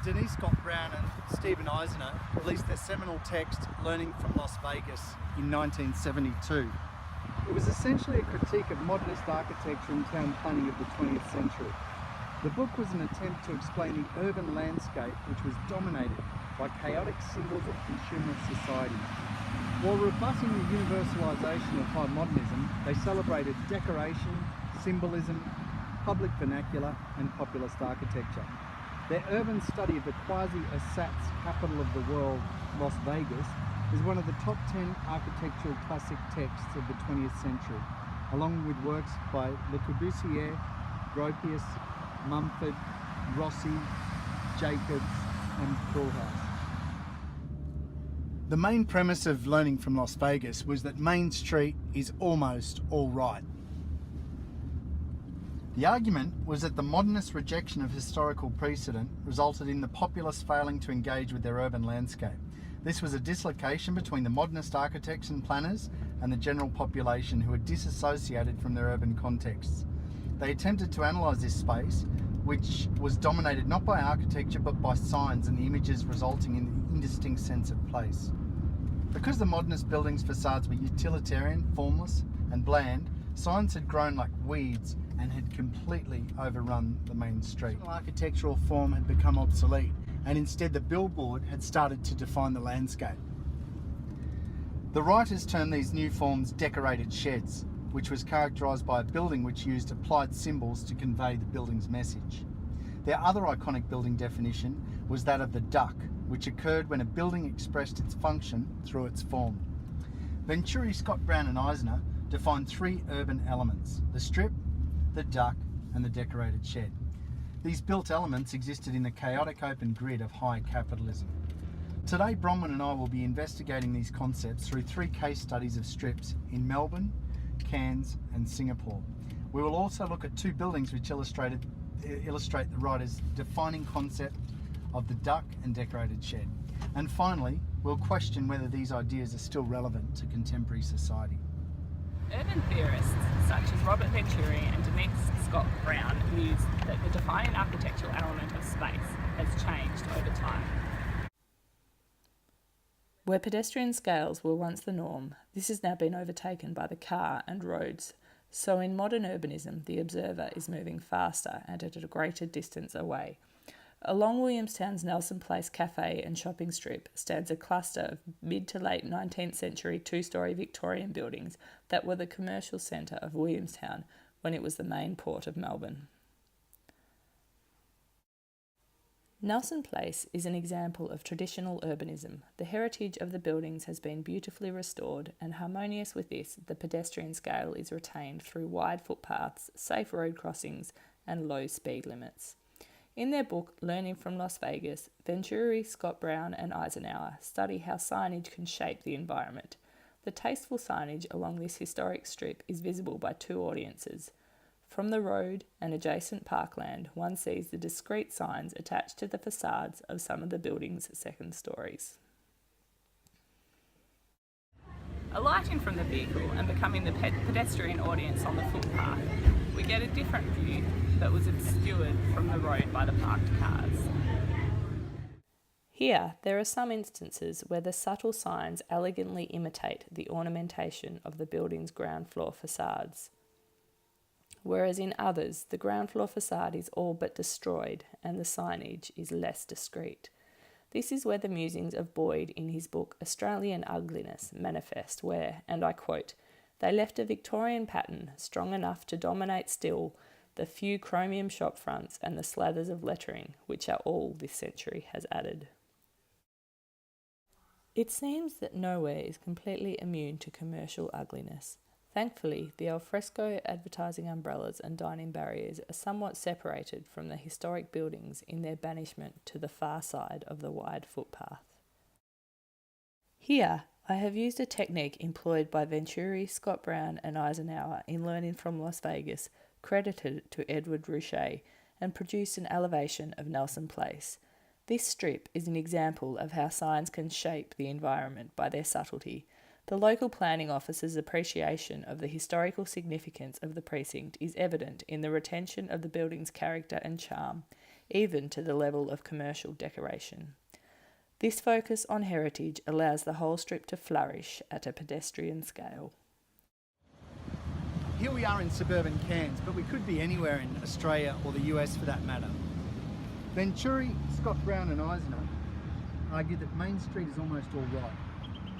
Denise Scott Brown and Stephen Eisner released their seminal text, Learning from Las Vegas, in 1972. It was essentially a critique of modernist architecture and town planning of the 20th century. The book was an attempt to explain the urban landscape which was dominated by chaotic symbols of consumerist society. While rebutting the universalisation of high modernism, they celebrated decoration, symbolism, public vernacular and populist architecture. Their urban study of the quasi-ersatz capital of the world, Las Vegas, is one of the top 10 architectural classic texts of the 20th century, along with works by Le Corbusier, Gropius, Mumford, Rossi, Jacobs and Koolhaas. The main premise of Learning from Las Vegas was that Main Street is almost all right. The argument was that the modernist rejection of historical precedent resulted in the populace failing to engage with their urban landscape. This was a dislocation between the modernist architects and planners and the general population who were disassociated from their urban contexts. They attempted to analyse this space, which was dominated not by architecture but by signs and the images resulting in the indistinct sense of place. Because the modernist buildings' facades were utilitarian, formless and bland, signs had grown like weeds and had completely overrun the main street. The architectural form had become obsolete, and instead the billboard had started to define the landscape. The writers termed these new forms decorated sheds, which was characterised by a building which used applied symbols to convey the building's message. Their other iconic building definition was that of the duck, which occurred when a building expressed its function through its form. Venturi, Scott Brown and Eisner defined three urban elements: the strip, the duck and the decorated shed. These built elements existed in the chaotic open grid of high capitalism. Today, Bronwyn and I will be investigating these concepts through three case studies of strips in Melbourne, Cairns and Singapore. We will also look at two buildings which illustrate the writer's defining concept of the duck and decorated shed. And finally, we'll question whether these ideas are still relevant to contemporary society. Urban theorists such as Robert Venturi and Denise Scott Brown mused that the defining architectural element of space has changed over time. Where pedestrian scales were once the norm, this has now been overtaken by the car and roads. So in modern urbanism, the observer is moving faster and at a greater distance away. Along Williamstown's Nelson Place cafe and shopping strip stands a cluster of mid to late 19th century two-storey Victorian buildings that were the commercial centre of Williamstown when it was the main port of Melbourne. Nelson Place is an example of traditional urbanism. The heritage of the buildings has been beautifully restored, and harmonious with this, the pedestrian scale is retained through wide footpaths, safe road crossings and low speed limits. In their book, Learning from Las Vegas, Venturi, Scott Brown and Eisenhower study how signage can shape the environment. The tasteful signage along this historic strip is visible by two audiences. From the road and adjacent parkland, one sees the discrete signs attached to the facades of some of the building's second stories. Alighting from the vehicle and becoming the pedestrian audience on the footpath, we get a different view that was obscured from the road by the parked cars. Here, there are some instances where the subtle signs elegantly imitate the ornamentation of the building's ground floor facades, whereas in others, the ground floor facade is all but destroyed and the signage is less discreet. This is where the musings of Boyd in his book Australian Ugliness manifest, where, and I quote, "They left a Victorian pattern strong enough to dominate still the few chromium shop fronts and the slathers of lettering, which are all this century has added." It seems that nowhere is completely immune to commercial ugliness. Thankfully, the alfresco advertising umbrellas and dining barriers are somewhat separated from the historic buildings in their banishment to the far side of the wide footpath. Here, I have used a technique employed by Venturi, Scott Brown and Eisenhower in Learning from Las Vegas, credited to Edward Rouchet, and produced an elevation of Nelson Place. This strip is an example of how signs can shape the environment by their subtlety. The local planning officer's appreciation of the historical significance of the precinct is evident in the retention of the building's character and charm. even to the level of commercial decoration. This focus on heritage allows the whole strip to flourish at a pedestrian scale. Here we are in suburban Cairns, but we could be anywhere in Australia or the US for that matter. Venturi, Scott Brown and Eisner argue that Main Street is almost all right.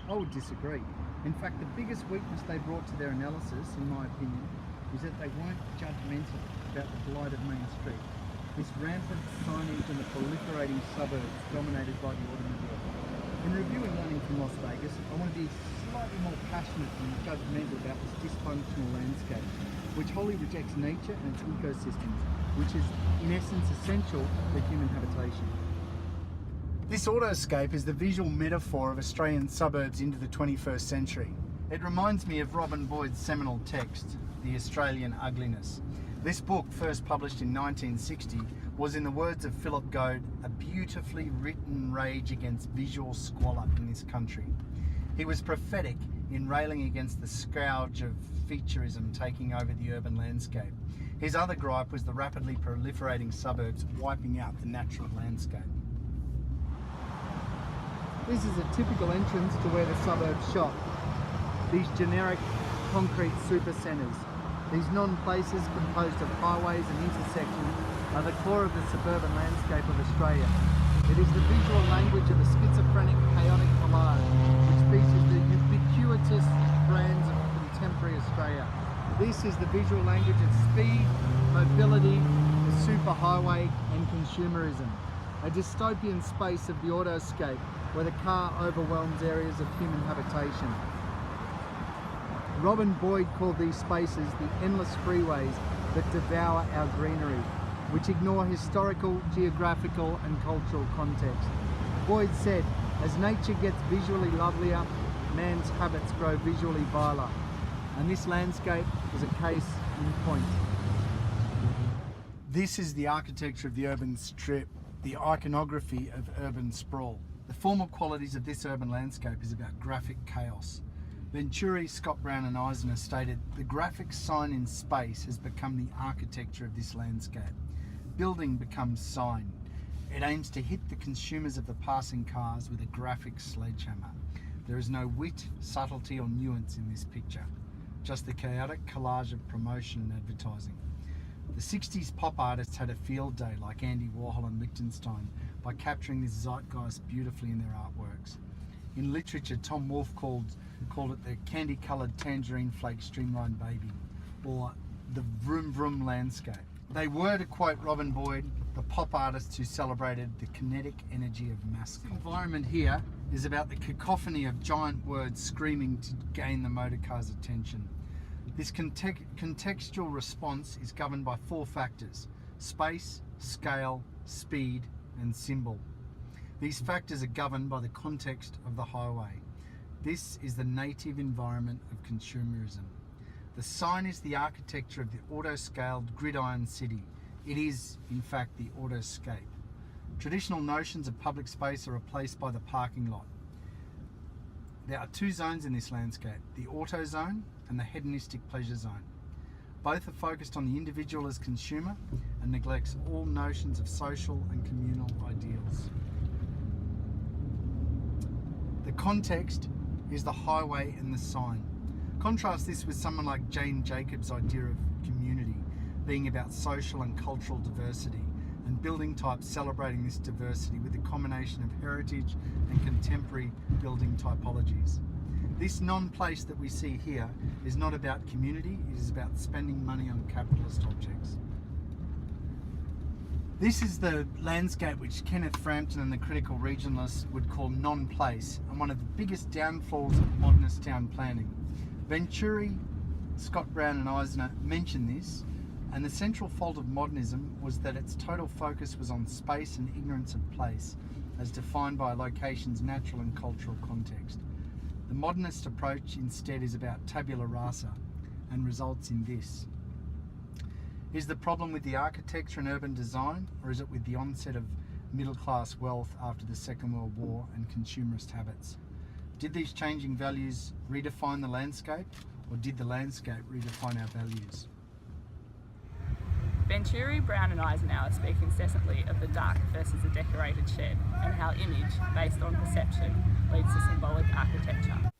I would disagree. In fact, the biggest weakness they brought to their analysis, in my opinion, is that they weren't judgmental about the blight of Main Street. This rampant signage and the proliferating suburbs dominated by the automobile. In reviewing Running from Las Vegas, I want to be slightly more passionate and judgmental about this dysfunctional landscape, which wholly rejects nature and its ecosystems, which is in essence essential for human habitation. This autoscape is the visual metaphor of Australian suburbs into the 21st century. It reminds me of Robin Boyd's seminal text, The Australian Ugliness. This book, first published in 1960, was, in the words of Philip Goad, a beautifully written rage against visual squalor in this country. He was prophetic in railing against the scourge of featureism taking over the urban landscape. His other gripe was the rapidly proliferating suburbs wiping out the natural landscape. This is a typical entrance to where the suburbs shop. These generic concrete supercentres. These non-places composed of highways and intersections are the core of the suburban landscape of Australia. It is the visual language of a schizophrenic, chaotic collage which features the ubiquitous brands of contemporary Australia. This is the visual language of speed, mobility, the superhighway and consumerism. A dystopian space of the autoscape where the car overwhelms areas of human habitation. Robin Boyd called these spaces the endless freeways that devour our greenery, which ignore historical, geographical and cultural context. Boyd said, as nature gets visually lovelier, man's habits grow visually viler. And this landscape was a case in point. This is the architecture of the urban strip, the iconography of urban sprawl. The formal qualities of this urban landscape is about graphic chaos. Venturi, Scott Brown and Eisner stated, the graphic sign in space has become the architecture of this landscape. Building becomes sign. It aims to hit the consumers of the passing cars with a graphic sledgehammer. There is no wit, subtlety or nuance in this picture, just the chaotic collage of promotion and advertising. The 60s pop artists had a field day like Andy Warhol and Lichtenstein by capturing this zeitgeist beautifully in their artworks. In literature, Tom Wolfe called it the candy-coloured tangerine flake streamlined baby, or the vroom vroom landscape. They were, to quote Robin Boyd, the pop artists who celebrated the kinetic energy of mass culture. The environment here is about the cacophony of giant words screaming to gain the motorcar's attention. This contextual response is governed by four factors: space, scale, speed, and symbol. These factors are governed by the context of the highway. This is the native environment of consumerism. The sign is the architecture of the auto-scaled gridiron city. It is, in fact, the autoscape. Traditional notions of public space are replaced by the parking lot. There are two zones in this landscape, the auto zone and the hedonistic pleasure zone. Both are focused on the individual as consumer and neglects all notions of social and communal ideals. The context is the highway and the sign. Contrast this with someone like Jane Jacobs' idea of community being about social and cultural diversity, and building types celebrating this diversity with a combination of heritage and contemporary building typologies. This non-place that we see here is not about community, it is about spending money on capitalist objects. This is the landscape which Kenneth Frampton and the critical regionalists would call non-place, and one of the biggest downfalls of modernist town planning. Venturi, Scott Brown and Eisner mention this, and the central fault of modernism was that its total focus was on space and ignorance of place, as defined by a location's natural and cultural context. The modernist approach instead is about tabula rasa and results in this. Is the problem with the architecture and urban design, or is it with the onset of middle-class wealth after the Second World War and consumerist habits? Did these changing values redefine the landscape, or did the landscape redefine our values? Venturi, Brown and Eisenhower speak incessantly of the duck versus the decorated shed and how image, based on perception, leads to symbolic architecture.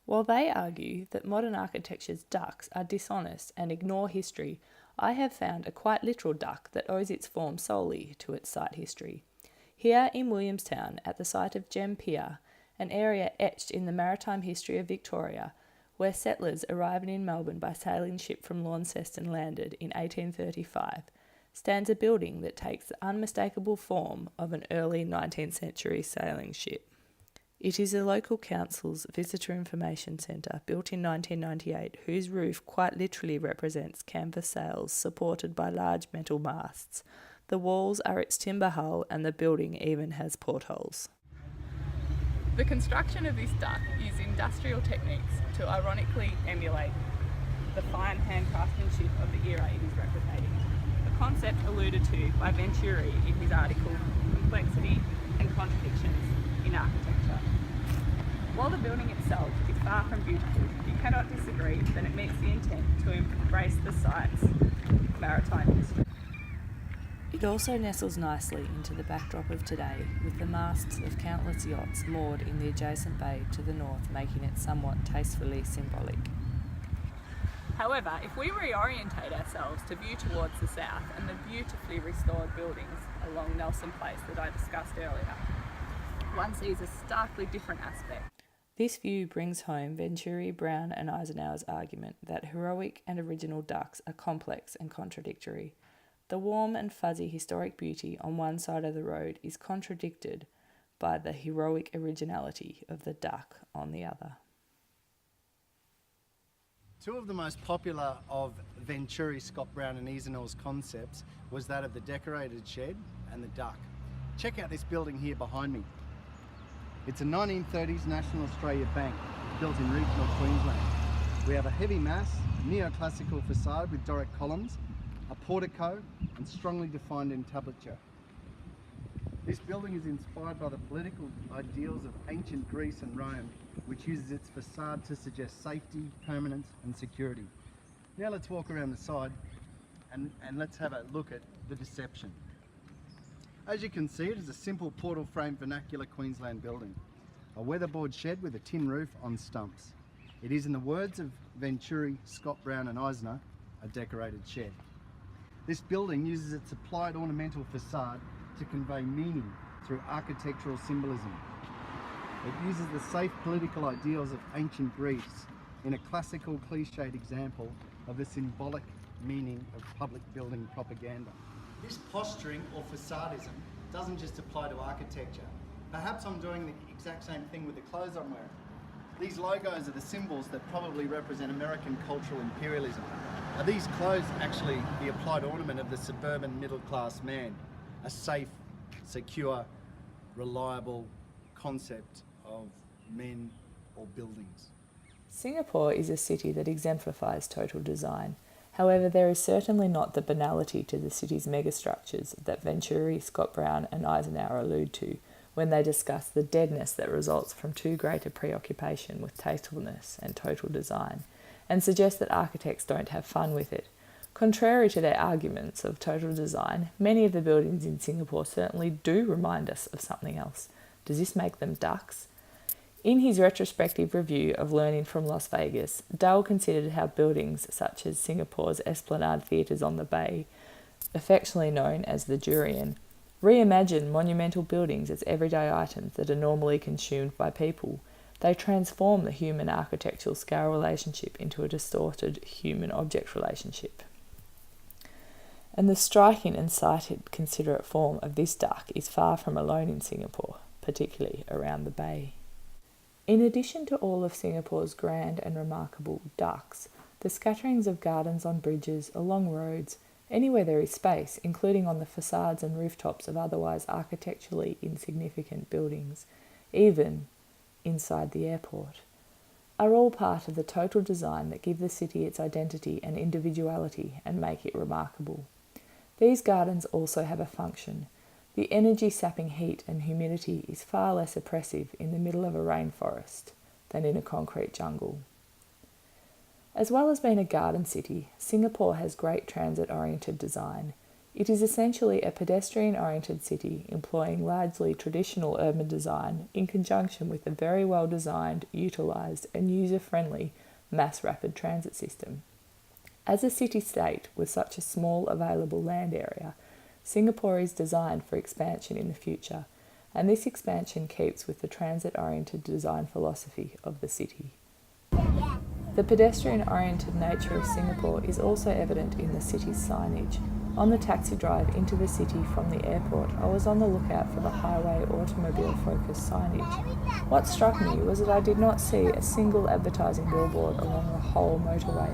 While they argue that modern architecture's ducks are dishonest and ignore history, I have found a quite literal duck that owes its form solely to its site history. Here in Williamstown, at the site of Gem Pier, an area etched in the maritime history of Victoria, where settlers arriving in Melbourne by sailing ship from Launceston landed in 1835, stands a building that takes the unmistakable form of an early 19th century sailing ship. It is the local council's visitor information centre, built in 1998, whose roof quite literally represents canvas sails supported by large metal masts. The walls are its timber hull and the building even has portholes. The construction of this duck used industrial techniques to ironically emulate the fine hand craftsmanship of the era it is replicating, a concept alluded to by Venturi in his article Complexity and Contradictions in Architecture. While the building itself is far from beautiful, you cannot disagree that it meets the intent to embrace the site's maritime history. It also nestles nicely into the backdrop of today, with the masts of countless yachts moored in the adjacent bay to the north, making it somewhat tastefully symbolic. However, if we reorientate ourselves to view towards the south and the beautifully restored buildings along Nelson Place that I discussed earlier, one sees a starkly different aspect. This view brings home Venturi, Brown and Eisenhower's argument that heroic and original ducks are complex and contradictory. The warm and fuzzy historic beauty on one side of the road is contradicted by the heroic originality of the duck on the other. Two of the most popular of Venturi, Scott Brown and Eisenhower's concepts was that of the decorated shed and the duck. Check out this building here behind me. It's a 1930s National Australia Bank built in regional Queensland. We have a heavy mass, neoclassical facade with Doric columns, a portico and strongly defined entablature. This building is inspired by the political ideals of ancient Greece and Rome, which uses its facade to suggest safety, permanence and security. Now let's walk around the side and let's have a look at the deception. As you can see, it is a simple portal frame vernacular Queensland building. A weatherboard shed with a tin roof on stumps. It is, in the words of Venturi, Scott Brown and Eisner, a decorated shed. This building uses its applied ornamental facade to convey meaning through architectural symbolism. It uses the safe political ideals of ancient Greece in a classical cliched example of the symbolic meaning of public building propaganda. This posturing or facadism doesn't just apply to architecture. Perhaps I'm doing the exact same thing with the clothes I'm wearing. These logos are the symbols that probably represent American cultural imperialism. Are these clothes actually the applied ornament of the suburban middle class man? A safe, secure, reliable concept of men or buildings. Singapore is a city that exemplifies total design. However, there is certainly not the banality to the city's megastructures that Venturi, Scott Brown and Eisenhower allude to when they discuss the deadness that results from too great a preoccupation with tastefulness and total design, and suggest that architects don't have fun with it. Contrary to their arguments of total design, many of the buildings in Singapore certainly do remind us of something else. Does this make them ducks? In his retrospective review of Learning from Las Vegas, Dale considered how buildings such as Singapore's Esplanade Theatres on the Bay, affectionately known as the Durian, reimagine monumental buildings as everyday items that are normally consumed by people. They transform the human architectural scale relationship into a distorted human-object relationship. And the striking and sighted, considerate form of this duck is far from alone in Singapore, particularly around the bay. In addition to all of Singapore's grand and remarkable ducks, the scatterings of gardens on bridges, along roads, anywhere there is space, including on the facades and rooftops of otherwise architecturally insignificant buildings, even inside the airport, are all part of the total design that give the city its identity and individuality and make it remarkable. These gardens also have a function. The energy-sapping heat and humidity is far less oppressive in the middle of a rainforest than in a concrete jungle. As well as being a garden city, Singapore has great transit-oriented design. It is essentially a pedestrian-oriented city employing largely traditional urban design in conjunction with a very well-designed, utilised and user-friendly mass rapid transit system. As a city-state with such a small available land area, Singapore is designed for expansion in the future, and this expansion keeps with the transit-oriented design philosophy of the city. The pedestrian-oriented nature of Singapore is also evident in the city's signage. On the taxi drive into the city from the airport, I was on the lookout for the highway automobile-focused signage. What struck me was that I did not see a single advertising billboard along the whole motorway.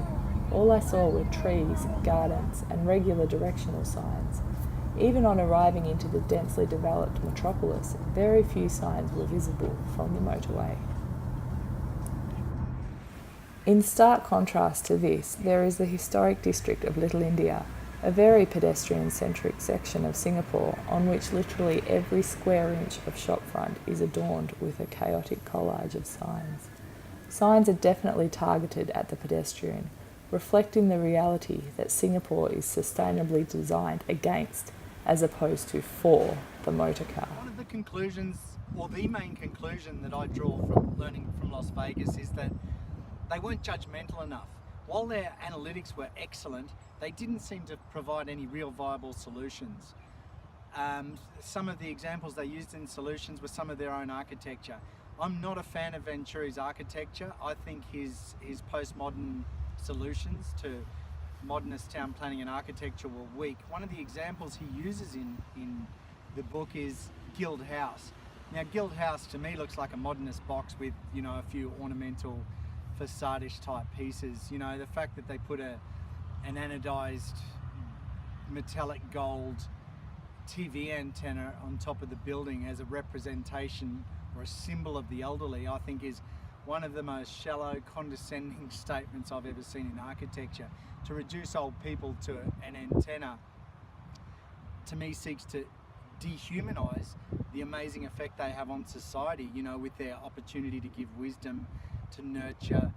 All I saw were trees, gardens, and regular directional signs. Even on arriving into the densely developed metropolis, very few signs were visible from the motorway. In stark contrast to this, there is the historic district of Little India, a very pedestrian-centric section of Singapore on which literally every square inch of shopfront is adorned with a chaotic collage of signs. Signs are definitely targeted at the pedestrian, reflecting the reality that Singapore is sustainably designed against, as opposed to for, the motor car. One of the conclusions, or the main conclusion that I draw from learning from Las Vegas is that they weren't judgmental enough. While their analytics were excellent, they didn't seem to provide any real viable solutions. Some of the examples they used in solutions were some of their own architecture. I'm not a fan of Venturi's architecture. I think his postmodern solutions to modernist town planning and architecture were weak. One of the examples he uses in the book is Guild House. Now, Guild House to me looks like a modernist box with, you know, a few ornamental facade-ish type pieces. You know, the fact that they put an anodized metallic gold TV antenna on top of the building as a representation or a symbol of the elderly, I think is one of the most shallow, condescending statements I've ever seen in architecture. To reduce old people to an antenna, to me, seeks to dehumanize the amazing effect they have on society, you know, with their opportunity to give wisdom, to nurture,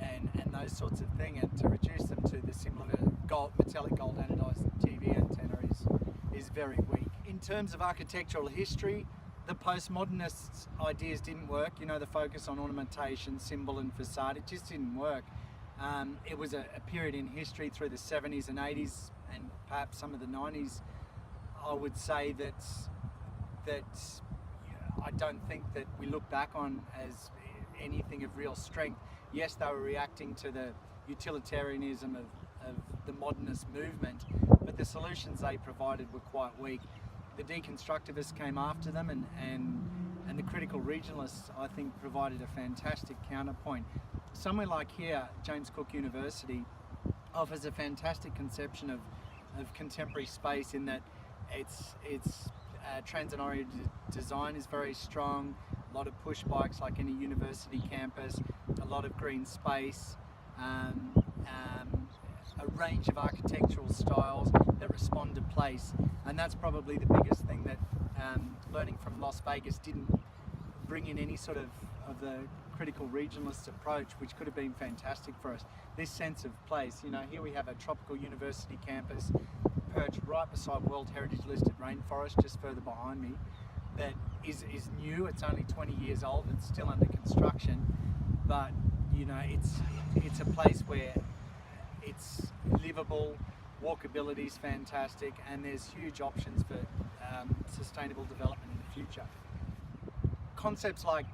and those sorts of things, and to reduce them to the symbol of a metallic gold anodized TV antenna is very weak. In terms of architectural history, the postmodernists' ideas didn't work. You know, the focus on ornamentation, symbol and facade, it just didn't work. It was a period in history through the 70s and 80s and perhaps some of the 90s, I would say that I don't think that we look back on as anything of real strength. Yes, they were reacting to the utilitarianism of the modernist movement, but the solutions they provided were quite weak. The deconstructivists came after them, and the critical regionalists, I think, provided a fantastic counterpoint. Somewhere like here, James Cook University offers a fantastic conception of contemporary space in that its transit-oriented design is very strong, a lot of push bikes like any university campus, a lot of green space, a range of architectural styles that respond to place, and that's probably the biggest thing that learning from Las Vegas didn't bring in any sort of the critical regionalist approach, which could have been fantastic for us. This sense of place, you know, here we have a tropical university campus perched right beside World Heritage listed rainforest just further behind me that is new. It's only 20 years old, it's still under construction, but you know, it's a place where it's livable, walkability is fantastic, and there's huge options for sustainable development in the future. Concepts like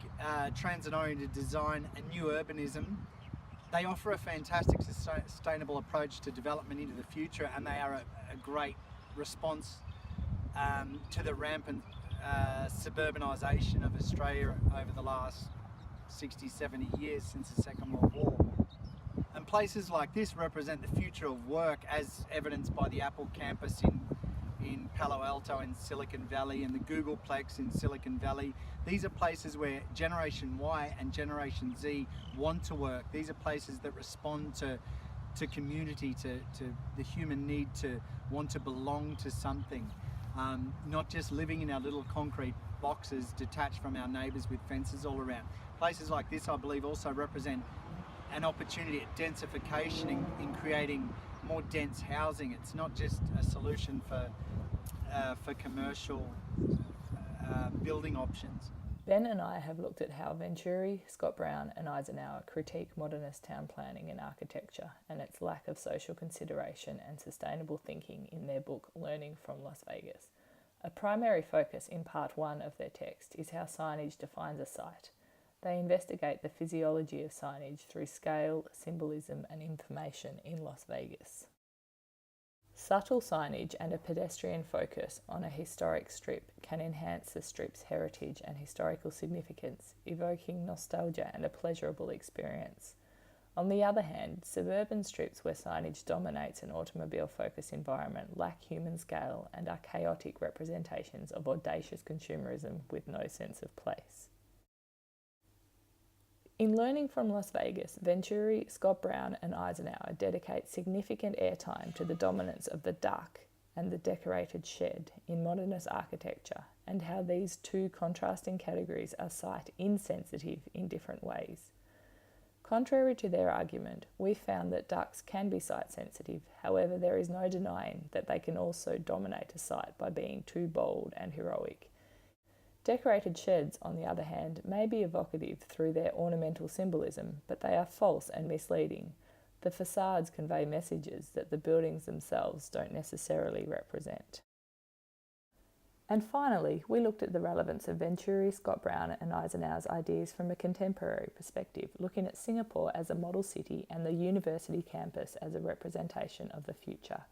transit-oriented design and new urbanism, they offer a fantastic sustainable approach to development into the future, and they are a great response to the rampant suburbanisation of Australia over the last 60, 70 years since the Second World War. And places like this represent the future of work, as evidenced by the Apple campus in Palo Alto in Silicon Valley and the Googleplex in Silicon Valley. These are places where Generation Y and Generation Z want to work. These are places that respond to community, to the human need to want to belong to something. Not just living in our little concrete boxes detached from our neighbours with fences all around. Places like this, I believe, also represent an opportunity at densification in creating more dense housing. It's not just a solution for commercial building options. Ben and I have looked at how Venturi, Scott Brown and Eisenhower critique modernist town planning and architecture and its lack of social consideration and sustainable thinking in their book Learning from Las Vegas. A primary focus in part 1 of their text is how signage defines a site. They investigate the physiology of signage through scale, symbolism and information in Las Vegas. Subtle signage and a pedestrian focus on a historic strip can enhance the strip's heritage and historical significance, evoking nostalgia and a pleasurable experience. On the other hand, suburban strips where signage dominates an automobile-focused environment lack human scale and are chaotic representations of audacious consumerism with no sense of place. In Learning from Las Vegas, Venturi, Scott Brown and Eisenhower dedicate significant airtime to the dominance of the duck and the decorated shed in modernist architecture and how these two contrasting categories are site insensitive in different ways. Contrary to their argument, we found that ducks can be site sensitive, however there is no denying that they can also dominate a site by being too bold and heroic. Decorated sheds, on the other hand, may be evocative through their ornamental symbolism, but they are false and misleading. The facades convey messages that the buildings themselves don't necessarily represent. And finally, we looked at the relevance of Venturi, Scott Brown and Eisenhower's ideas from a contemporary perspective, looking at Singapore as a model city and the university campus as a representation of the future.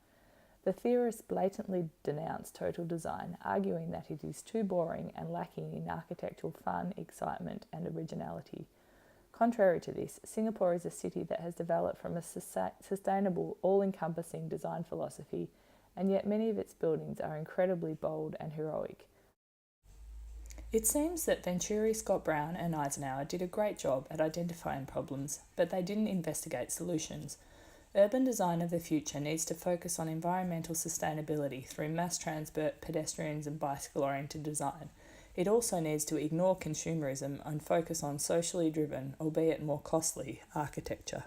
The theorists blatantly denounce total design, arguing that it is too boring and lacking in architectural fun, excitement and originality. Contrary to this, Singapore is a city that has developed from a sustainable, all-encompassing design philosophy, and yet many of its buildings are incredibly bold and heroic. It seems that Venturi, Scott Brown and Eisenhower did a great job at identifying problems, but they didn't investigate solutions. Urban design of the future needs to focus on environmental sustainability through mass transport, pedestrians and bicycle-oriented design. It also needs to ignore consumerism and focus on socially driven, albeit more costly, architecture.